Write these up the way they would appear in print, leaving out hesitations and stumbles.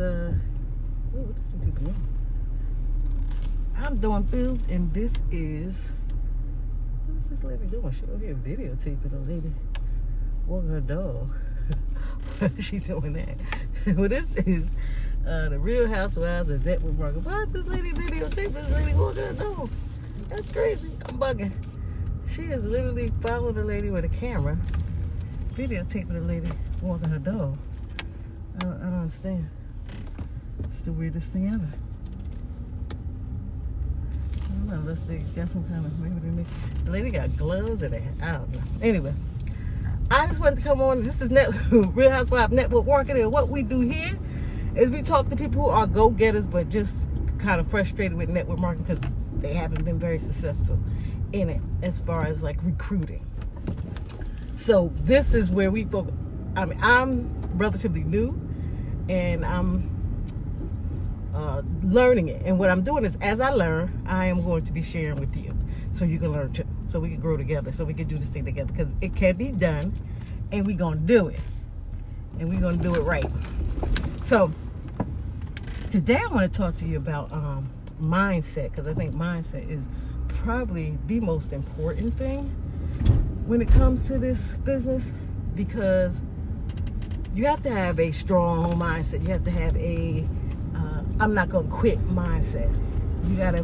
what does the people know? I'm doing Phils, and this is, what's this lady doing? She over here videotaping a lady walking her dog. She's doing that. Well, this is the Real Housewives of Network Market. Why is this lady videotaping this lady walking her dog? That's crazy. I'm bugging. She is literally following the lady with a camera, videotaping the lady walking her dog. I don't understand. It's the weirdest thing ever. I don't know, unless they got some kind of, maybe they make, the lady got gloves or they, I don't know. Anyway, I just wanted to come on. This is Real Housewives Network Marketing, and what we do here is we talk to people who are go-getters but just kind of frustrated with network marketing because they haven't been very successful in it as far as like recruiting. So this is where we focus. I mean, I'm relatively new and I'm learning it, and what I'm doing is, as I learn, I am going to be sharing with you so you can learn too, so we can grow together, so we can do this thing together, because it can be done and we're gonna do it, and we're gonna do it right. So today I want to talk to you about mindset, because I think mindset is probably the most important thing when it comes to this business, because you have to have a strong mindset. You have to have a I'm not going to quit mindset. You got to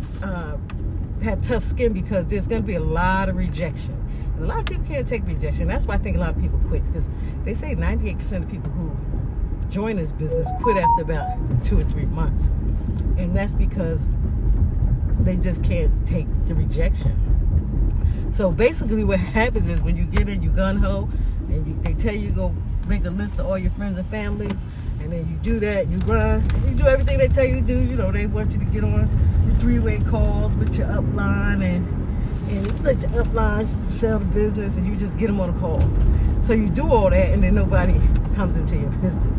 have tough skin, because there's going to be a lot of rejection. And a lot of people can't take rejection. That's why I think a lot of people quit, because they say 98% of people who join this business quit after about 2 or 3 months. And that's because they just can't take the rejection. So basically what happens is, when you get in, you gun-ho, and they tell you go make a list of all your friends and family, and then you do that, you run, you do everything they tell you to do. You know, they want you to get on your 3-way calls with your upline and let your upline sell the business, and you just get them on a call. So you do all that, and then nobody comes into your business.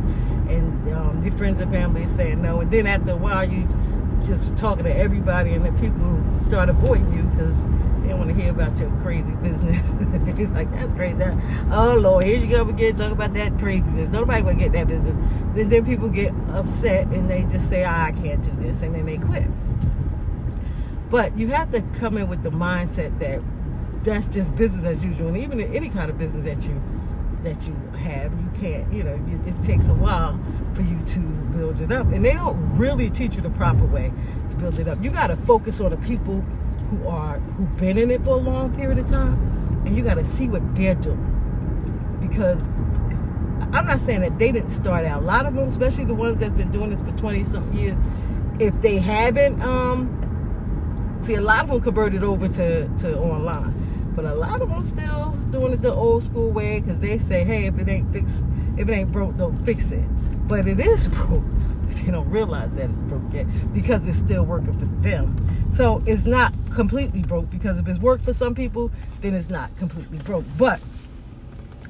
And your friends and family is saying no. And then after a while, you just talking to everybody, and the people start avoiding you because they don't want to hear about your crazy business. Like, that's crazy. Oh Lord, here you go again, talk about that craziness. Nobody want to get that business. Then people get upset and they just say, I can't do this, and then they quit. But you have to come in with the mindset that that's just business as usual. And even in any kind of business that you have, you can't, it takes a while for you to build it up. And they don't really teach you the proper way to build it up. You got to focus on the people who've been in it for a long period of time, and you got to see what they're doing. Because I'm not saying that they didn't start out. A lot of them, especially the ones that's been doing this for 20-something years, if they haven't, see, a lot of them converted over to online, but a lot of them still doing it the old school way, because they say, hey, if it ain't broke, don't fix it. But it is broke. They don't realize that it's broke yet, because it's still working for them. So it's not completely broke, because if it's worked for some people, then it's not completely broke. But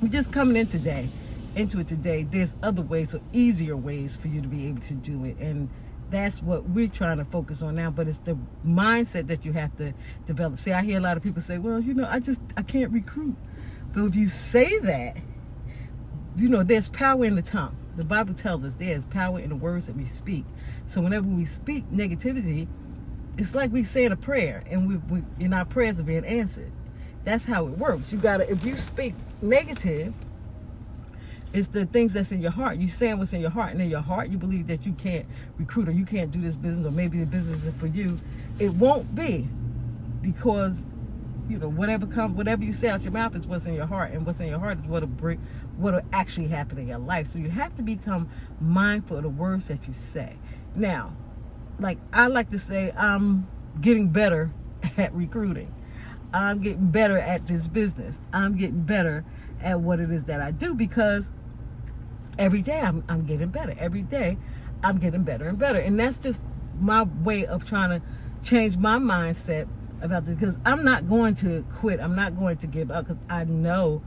we're just coming into it today. There's other ways, or easier ways for you to be able to do it, and that's what we're trying to focus on now. But it's the mindset that you have to develop. See, I hear a lot of people say, well, I can't recruit. But if you say that, there's power in the tongue. The Bible tells us there's power in the words that we speak. So whenever we speak negativity, it's like we saying a prayer, and we and our prayers are being answered. That's how it works. If you speak negative, it's the things that's in your heart. You saying what's in your heart, and in your heart you believe that you can't recruit, or you can't do this business, or maybe the business isn't for you. It won't be, because whatever you say out your mouth is what's in your heart, and what's in your heart is what'll actually happen in your life. So you have to become mindful of the words that you say. Now, like I like to say, I'm getting better at recruiting. I'm getting better at this business. I'm getting better at what it is that I do, because every day I'm getting better. Every day I'm getting better and better. And that's just my way of trying to change my mindset about this, because I'm not going to quit. I'm not going to give up, because I know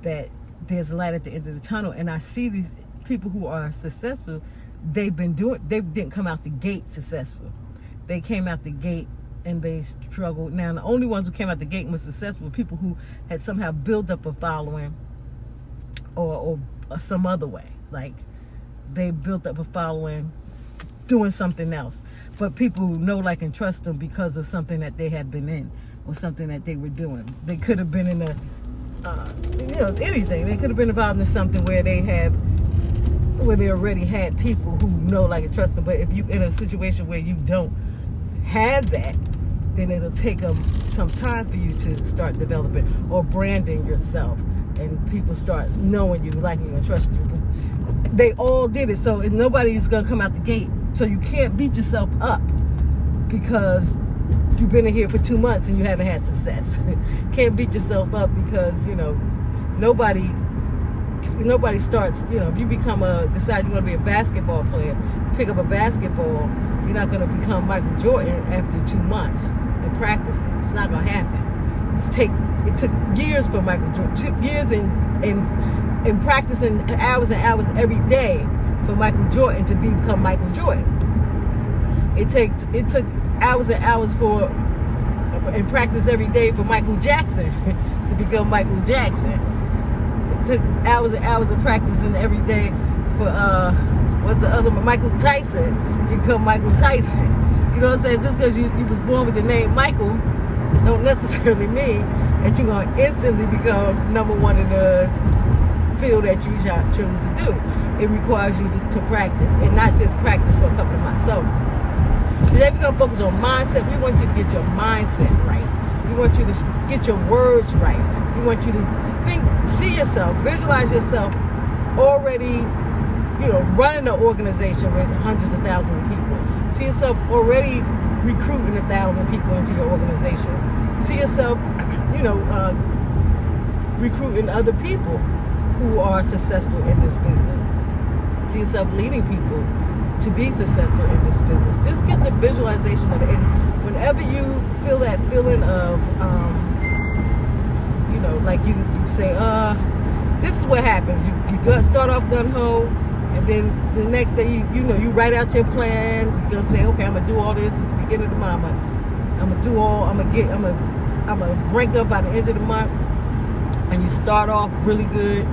that there's light at the end of the tunnel. And I see these people who are successful. They didn't come out the gate successful. They came out the gate and they struggled. Now, the only ones who came out the gate and were successful were people who had somehow built up a following or some other way. Like, they built up a following doing something else. But people know, like, and trust them because of something that they have been in or something that they were doing. They could have been in anything. They could have been involved in something where they already had people who know, like, and trust them. But if you in a situation where you don't have that, then it'll take some time for you to start developing or branding yourself, and people start knowing you, liking you, and trusting you. But they all did it, so nobody's gonna come out the gate. So you can't beat yourself up because you've been in here for 2 months and you haven't had success. Can't beat yourself up because nobody starts. If you decide you want to be a basketball player, pick up a basketball. You're not going to become Michael Jordan after 2 months of practicing. It's not going to happen. It took years for Michael Jordan. 2 years in practicing hours and hours every day for Michael Jordan to become Michael Jordan. It took hours and hours in practice every day for Michael Jackson to become Michael Jackson. It took hours and hours of practicing every day for Michael Tyson to become Michael Tyson. You know what I'm saying? Just because you was born with the name Michael don't necessarily mean that you're going to instantly become number one in the field that you chose to do. It requires you to practice, and not just practice for a couple of months. So today we're going to focus on mindset. We want you to get your mindset right. We want you to get your words right. We want you to see yourself, visualize yourself already, running an organization with hundreds of thousands of people. See yourself already recruiting 1,000 people into your organization. See yourself, recruiting other people who are successful in this business. See yourself leading people to be successful in this business. Just get the visualization of it. And whenever you feel that feeling of, like you say, this is what happens. You start off gung-ho, and then the next day, you write out your plans. You're going to say, okay, I'm going to do all this at the beginning of the month. I'm going to rank up by the end of the month. And you start off really good.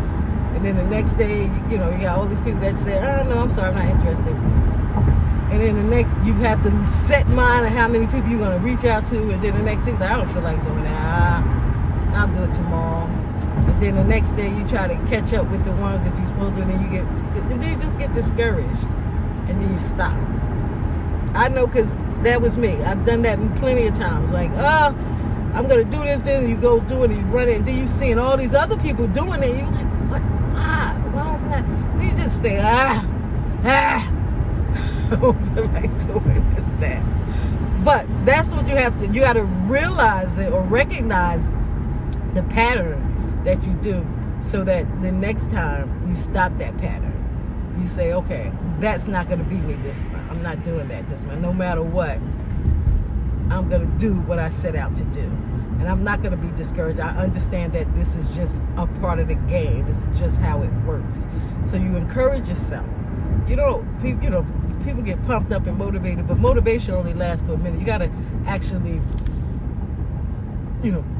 And then the next day, you got all these people that say, oh, no, I'm sorry, I'm not interested. And then the next, you have to set mind of how many people you're going to reach out to. And then the next thing, I don't feel like doing that. I'll do it tomorrow. And then the next day, you try to catch up with the ones that you're supposed to, and then you just get discouraged. And then you stop. I know, because that was me. I've done that plenty of times. Like, I'm going to do this, then you go do it, and you run it, and then you're seeing all these other people doing it, and you're like, what? Why is that? And you just say, I don't feel like doing this, that. But that's what you have to, you got to realize it or recognize the pattern that you do, so that the next time you stop that pattern. You say, okay, that's not going to be me this month. I'm not doing that this month. No matter what, I'm going to do what I set out to do. And I'm not going to be discouraged. I understand that this is just a part of the game. This is just how it works. So you encourage yourself. People get pumped up and motivated, but motivation only lasts for a minute. You got to actually,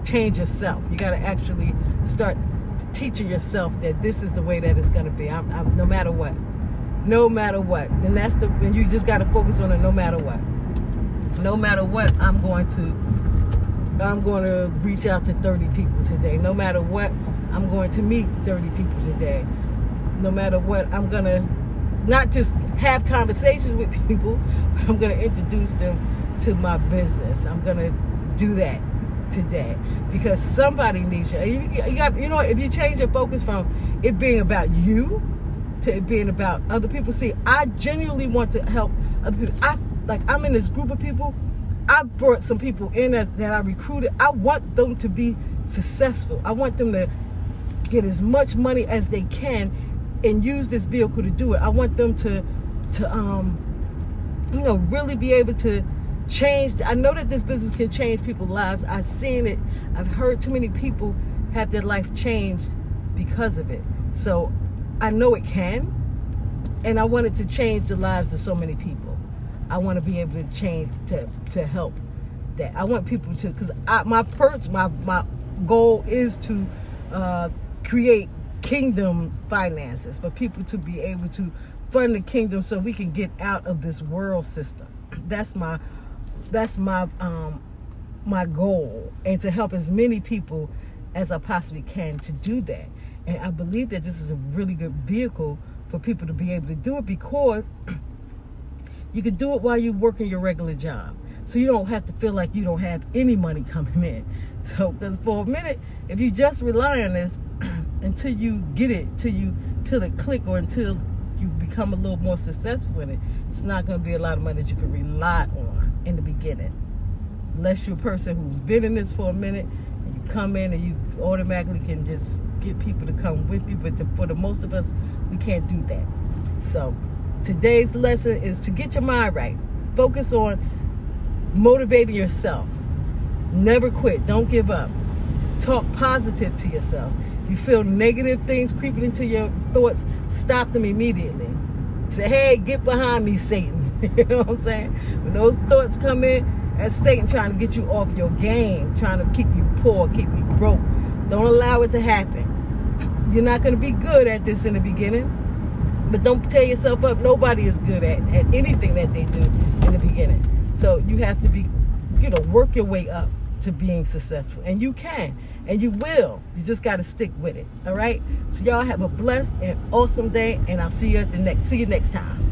change yourself. You got to actually start teaching yourself that this is the way that it's going to be. I'm no matter what. No matter what. And you just got to focus on it no matter what. No matter what, I'm going to reach out to 30 people today. No matter what, I'm going to meet 30 people today. No matter what, I'm going to not just have conversations with people, but I'm going to introduce them to my business. I'm going to do that today because somebody needs you. If you change your focus from it being about you to it being about other people. See, I genuinely want to help other people. I'm in this group of people. I brought some people in that I recruited. I want them to be successful. I want them to get as much money as they can and use this vehicle to do it. I want them to really be able to change. I know that this business can change people's lives. I've seen it. I've heard too many people have their life changed because of it. So I know it can, and I want it to change the lives of so many people. I want to be able to change to help that. I want people to, because my goal is to create kingdom finances for people to be able to fund the kingdom so we can get out of this world system. That's my my goal, and to help as many people as I possibly can to do that. And I believe that this is a really good vehicle for people to be able to do it, because you can do it while you're working your regular job. So you don't have to feel like you don't have any money coming in. So, because for a minute, if you just rely on this until you get it, till it click, or until you become a little more successful in it, it's not going to be a lot of money that you can rely on in the beginning. Unless you're a person who's been in this for a minute, and you come in and you automatically can just get people to come with you. But for the most of us, we can't do that. So today's lesson is to get your mind right. Focus on motivating yourself. Never quit. Don't give up. Talk positive to yourself. If you feel negative things creeping into your thoughts, stop them immediately. Say, hey, get behind me, Satan. You know what I'm saying? When those thoughts come in, that's Satan trying to get you off your game, trying to keep you poor, keep you broke. Don't allow it to happen. You're not going to be good at this in the beginning, but don't tear yourself up. Nobody is good at anything that they do in the beginning. So you have to be, work your way up to being successful. And you can, and you will. You just got to stick with it. All right? So y'all have a blessed and awesome day, and I'll see you next time.